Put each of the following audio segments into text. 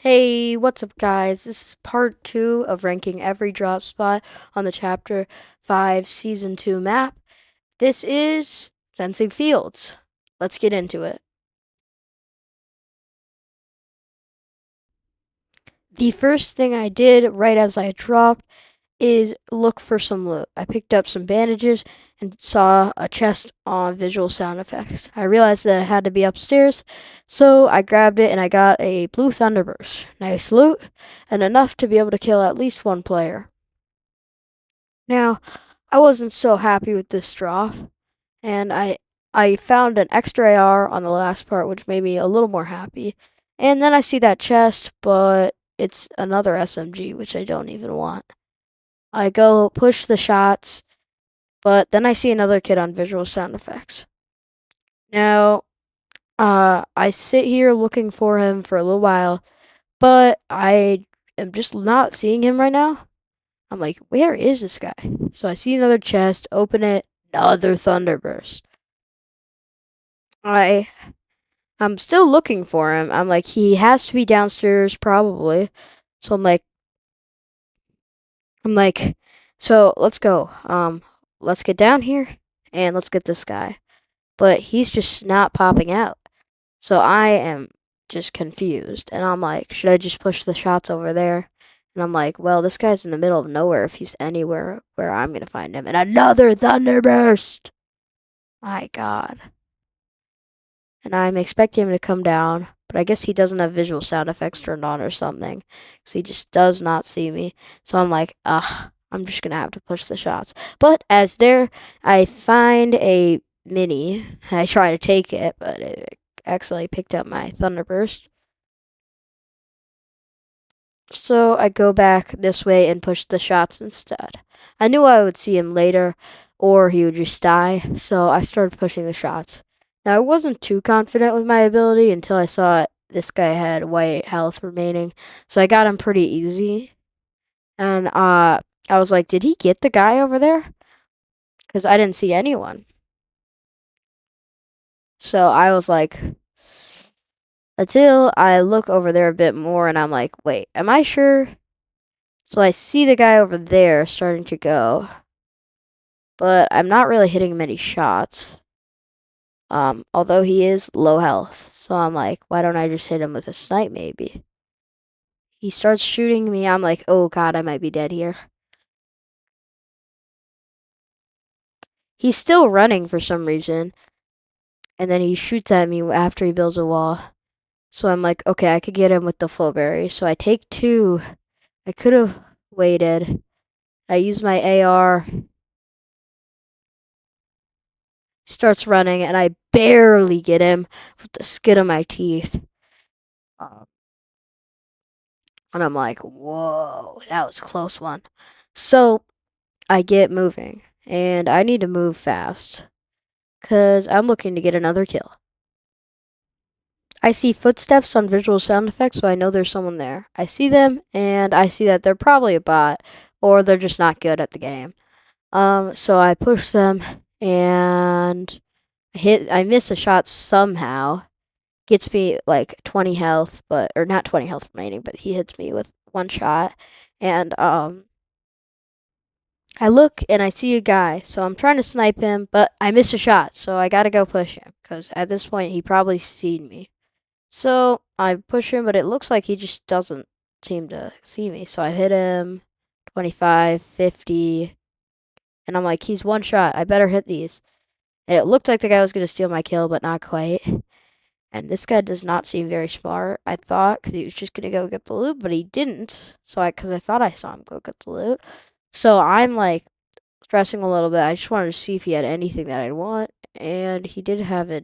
Hey, what's up, guys? This is part 2 of ranking every drop spot on the Chapter 5 Season 2 map. This is Sensing Fields. Let's get into it. The first thing I did right as I dropped is look for some loot. I picked up some bandages and saw a chest on visual sound effects. I realized that it had to be upstairs, so I grabbed it and I got a blue thunderburst. Nice loot, and enough to be able to kill at least one player. Now, I wasn't so happy with this drop, and I found an extra AR on the last part, which made me a little more happy. And then I see that chest, but it's another SMG, which I don't even want. I go push the shots, but then I see another kid on visual sound effects. Now, I sit here looking for him for a little while, but I am just not seeing him right now. I'm like, where is this guy? So I see another chest, open it, another thunderburst. I I'm still looking for him. I'm like, he has to be downstairs probably. So I'm like, so let's go. Let's get down here and let's get this guy. But he's just not popping out. So I am just confused. And I'm like, should I just push the shots over there? And I'm like, well, this guy's in the middle of nowhere if he's anywhere where I'm going to find him. And another thunderburst! My God. And I'm expecting him to come down, but I guess he doesn't have visual sound effects turned on or something, because he just does not see me. So I'm like, ugh, I'm just gonna have to push the shots. But as there, I find a mini. I try to take it, but it accidentally picked up my thunderburst. So I go back this way and push the shots instead. I knew I would see him later, or he would just die, so I started pushing the shots. Now, I wasn't too confident with my ability until I saw this guy had white health remaining, so I got him pretty easy. And I was like, did he get the guy over there? Because I didn't see anyone. So I was like, until I look over there a bit more, and I'm like, wait, am I sure? So I see the guy over there starting to go, but I'm not really hitting many shots. Although he is low health, so I'm like, why don't I just hit him with a snipe maybe? He starts shooting me. I'm like, oh God, I might be dead here. He's still running for some reason, and then he shoots at me after he builds a wall. So I'm like, okay, I could get him with the flowberry. So I take two. I could have waited. I use my AR. Starts running, and I barely get him with the skin of my teeth. Um, and I'm like, whoa, that was a close one. So I get moving, and I need to move fast because I'm looking to get another kill. I see footsteps on visual sound effects, so I know there's someone there. I see them, and I see that they're probably a bot, or they're just not good at the game. So I push them, and I miss a shot somehow. Gets me like 20 health, but or not 20 health remaining, but he hits me with one shot, and I look and I see a guy, so I'm trying to snipe him, but I miss a shot, so I gotta go push him, because at this point he probably seen me. So I push him, but it looks like he just doesn't seem to see me, so I hit him 25, 50, and I'm like, he's one shot, I better hit these. And it looked like the guy was gonna steal my kill, but not quite. And this guy does not seem very smart, I thought, because he was just gonna go get the loot, but he didn't. So because I thought I saw him go get the loot. So I'm like, stressing a little bit. I just wanted to see if he had anything that I'd want, and he did have a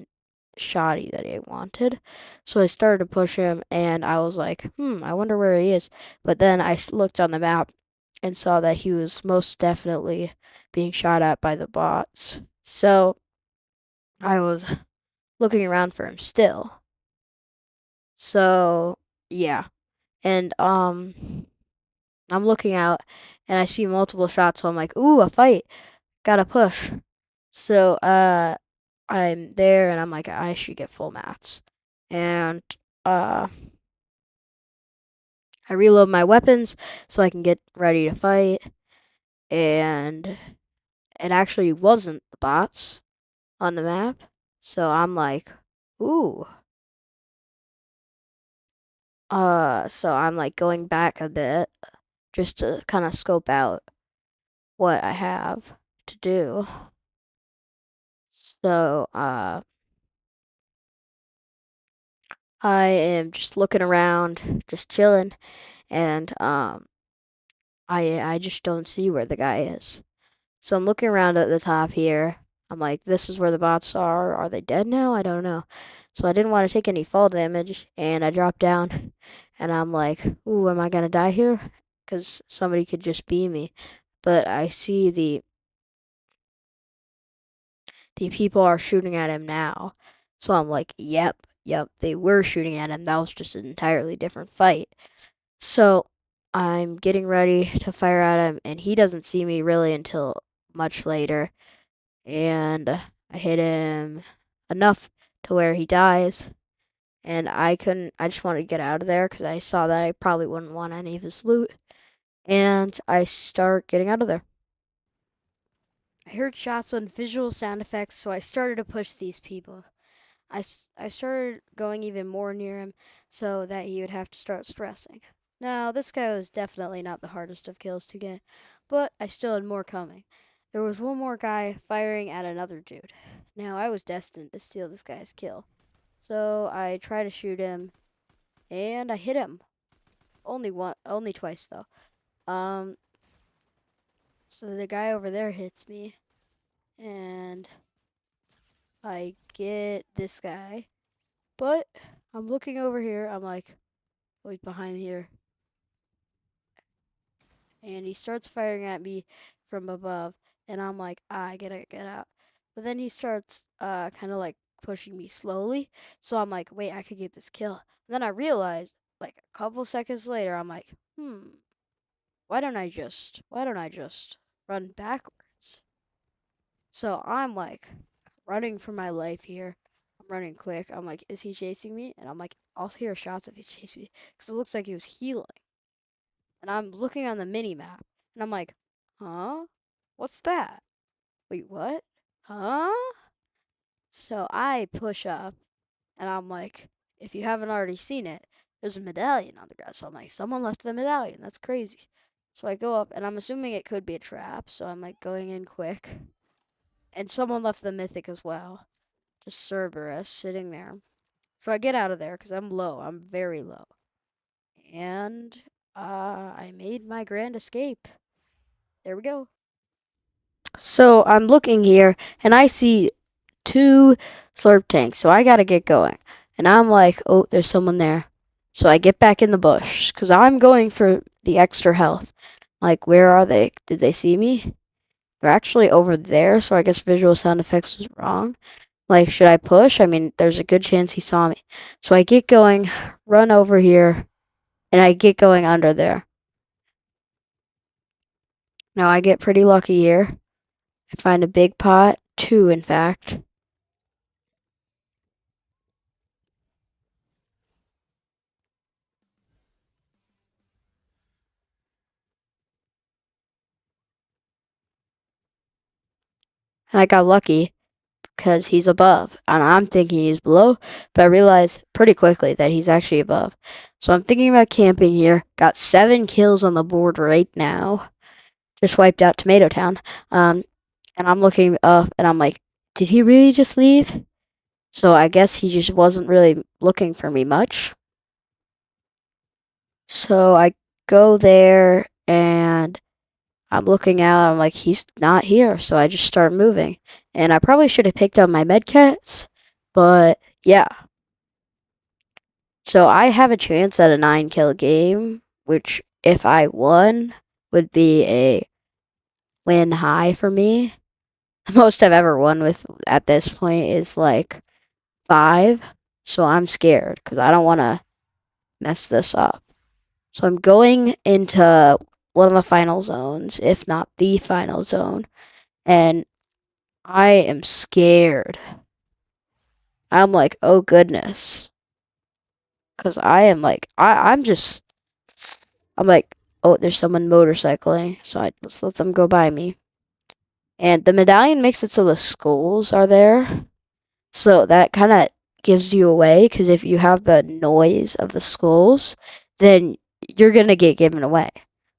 shoddy that I wanted. So I started to push him, and I was like, I wonder where he is. But then I looked on the map and saw that he was most definitely being shot at by the bots. So I was looking around for him still. So yeah, and I'm looking out, and I see multiple shots. So I'm like, ooh, a fight. Gotta push. So, I'm there and I'm like, I should get full mats. And, uh, I reload my weapons so I can get ready to fight. And it actually wasn't the bots on the map. So I'm like, ooh. So I'm like going back a bit just to kind of scope out what I have to do. So, I am just looking around, just chilling, and I just don't see where the guy is. So I'm looking around at the top here. I'm like, this is where the bots are. Are they dead now? I don't know. So I didn't want to take any fall damage, and I dropped down, and I'm like, ooh, am I gonna die here? Because somebody could just beam me. But I see the people are shooting at him now. So I'm like, yep, they were shooting at him. That was just an entirely different fight. So I'm getting ready to fire at him, and he doesn't see me really until much later. And I hit him enough to where he dies. And I just wanted to get out of there because I saw that I probably wouldn't want any of his loot. And I start getting out of there. I heard shots on visual sound effects, so I started to push these people. I started going even more near him so that he would have to start stressing. Now, this guy was definitely not the hardest of kills to get, but I still had more coming. There was one more guy firing at another dude. Now, I was destined to steal this guy's kill. So I try to shoot him, and I hit him. Only twice though. Um, so the guy over there hits me, and I get this guy. But I'm looking over here. I'm like, oh, he's behind here. And he starts firing at me from above. And I'm like, I gotta get out. But then he starts kind of like pushing me slowly. So I'm like, wait, I could get this kill. And then I realized, like a couple seconds later, I'm like, why don't I just run backwards? So I'm like running for my life here. I'm running quick. I'm like, is he chasing me? And I'm like, I'll hear shots if he's chasing me because it looks like he was healing. And I'm looking on the mini map, and I'm like, huh? What's that? Wait, what? Huh? So I push up, and I'm like, if you haven't already seen it, there's a medallion on the ground. So I'm like, someone left the medallion. That's crazy. So I go up, and I'm assuming it could be a trap. So I'm like going in quick. And someone left the mythic as well. Just Cerberus sitting there. So I get out of there because I'm low. I'm very low. And I made my grand escape. There we go. So I'm looking here and I see two slurp tanks. So I gotta get going. And I'm like, oh, there's someone there. So I get back in the bush because I'm going for the extra health. Like, where are they? Did they see me? They're actually over there. So I guess visual sound effects was wrong. Like, should I push? I mean, there's a good chance he saw me. So I get going, run over here, and I get going under there. Now I get pretty lucky here. I find a big pot, two in fact. And I got lucky because he's above. And I'm thinking he's below, but I realize pretty quickly that he's actually above. So I'm thinking about camping here. Got 7 kills on the board right now. Just wiped out Tomato Town. And I'm looking up and I'm like, did he really just leave? So I guess he just wasn't really looking for me much. So I go there and I'm looking out. I'm like, he's not here. So I just start moving. And I probably should have picked up my medkits, but yeah. So I have a chance at a 9 kill game, which if I won would be a win high for me. The most I've ever won with at this point is like 5. So I'm scared because I don't want to mess this up. So I'm going into one of the final zones, if not the final zone, and I am scared. I'm like, oh goodness. Because I am like, I'm just, I'm like, oh, there's someone motorcycling, so I just let them go by me. And the medallion makes it so the skulls are there, so that kind of gives you away because if you have the noise of the skulls, then you're gonna get given away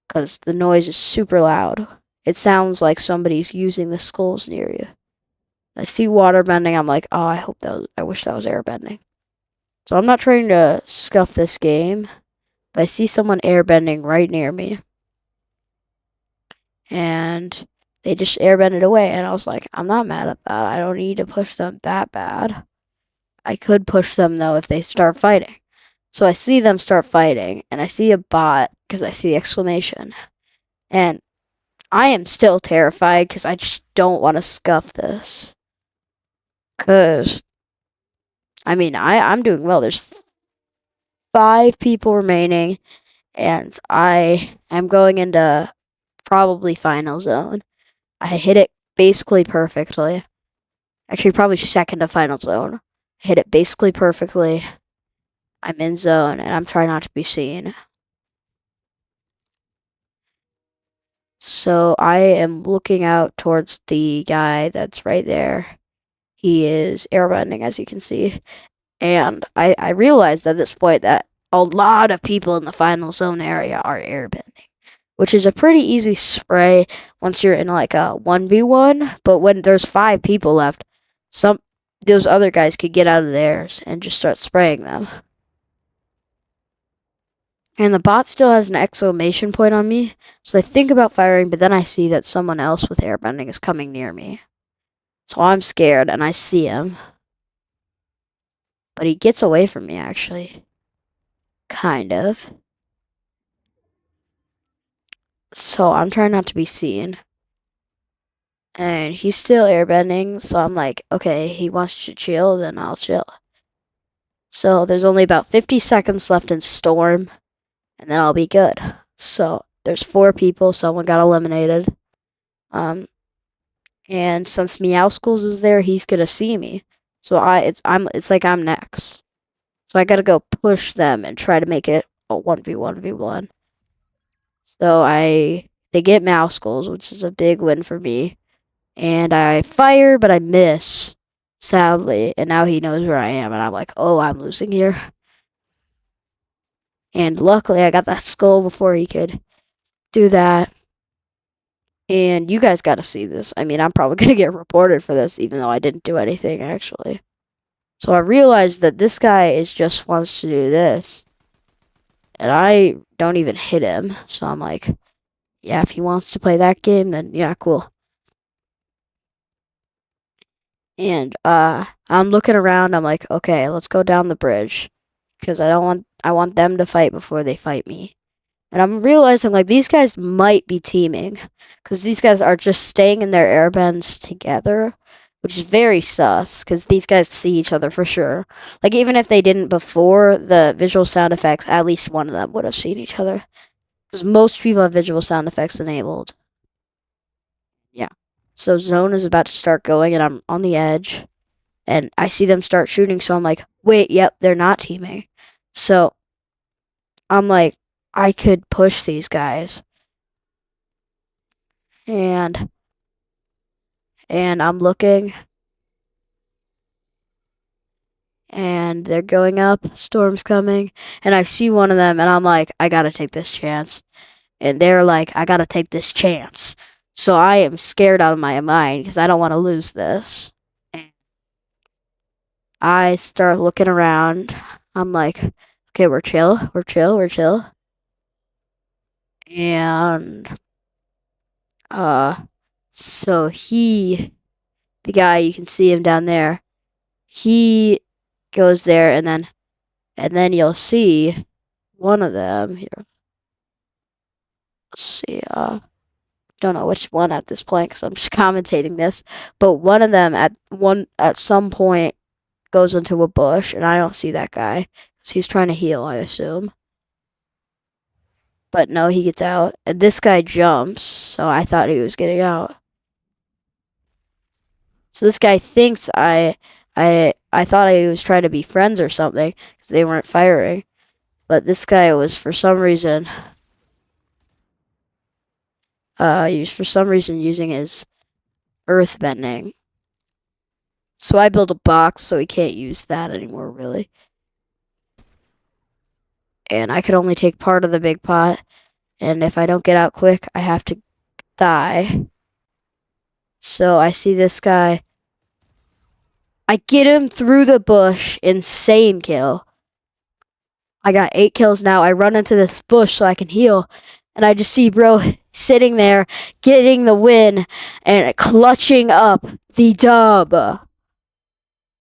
because the noise is super loud. It sounds like somebody's using the skulls near you. I see water bending. I'm like, oh, I wish that was air bending. So I'm not trying to scuff this game, but I see someone air bending right near me, and they just air bend it away. And I was like, I'm not mad at that. I don't need to push them that bad. I could push them though if they start fighting. So I see them start fighting, and I see a bot because I see the exclamation. And I am still terrified because I just don't want to scuff this. Because, I mean, I'm doing well. There's 5 people remaining, and I am going into probably final zone. I hit it basically perfectly. Actually, probably second to final zone. I hit it basically perfectly. I'm in zone, and I'm trying not to be seen. So I am looking out towards the guy that's right there. He is airbending, as you can see. And I realized at this point that a lot of people in the final zone area are airbending, which is a pretty easy spray once you're in like a 1v1. But when there's 5 people left, those other guys could get out of theirs and just start spraying them. And the bot still has an exclamation point on me, so I think about firing, but then I see that someone else with airbending is coming near me. So I'm scared, and I see him. But he gets away from me, actually. Kind of. So I'm trying not to be seen. And he's still airbending, so I'm like, okay, he wants to chill, then I'll chill. So there's only about 50 seconds left in Storm, and then I'll be good. So there's 4 people, someone got eliminated. And since Meowskulls is there, he's gonna see me. So it's like I'm next. So I gotta go push them and try to make it a 1v1v1. So they get Meowskulls, which is a big win for me. And I fire, but I miss, sadly. And now he knows where I am, and I'm like, oh, I'm losing here. And luckily, I got that skull before he could do that. And you guys got to see this. I mean, I'm probably going to get reported for this, even though I didn't do anything, actually. So I realized that this guy just wants to do this. And I don't even hit him. So I'm like, yeah, if he wants to play that game, then yeah, cool. And I'm looking around. I'm like, okay, let's go down the bridge. Because I want them to fight before they fight me. And I'm realizing, like, these guys might be teaming. Because these guys are just staying in their airbends together. Which is very sus, because these guys see each other for sure. Like, even if they didn't before the visual sound effects, at least one of them would have seen each other. Because most people have visual sound effects enabled. Yeah. So zone is about to start going, and I'm on the edge. And I see them start shooting, so I'm like, wait, yep, they're not teaming. So I'm like, I could push these guys. And I'm looking, and they're going up, storm's coming, and I see one of them, and I'm like, I gotta take this chance. And they're like, I gotta take this chance. So I am scared out of my mind, because I don't want to lose this. And I start looking around. I'm like, okay, we're chill, we're chill, we're chill. And, so the guy, you can see him down there, he goes there, and then you'll see one of them here. Let's see, don't know which one at this point because I'm just commentating this, but one of them at some point goes into a bush, and I don't see that guy because he's trying to heal, I assume. But no, he gets out, and this guy jumps, so I thought he was getting out. So this guy thinks I thought I was trying to be friends or something because they weren't firing, but this guy was for some reason for some reason using his earth bending. So I built a box so he can't use that anymore, really. And I could only take part of the big pot. And if I don't get out quick, I have to die. So I see this guy. I get him through the bush. Insane kill. I got 8 kills now. I run into this bush so I can heal. And I just see bro sitting there, getting the win, and clutching up the dub.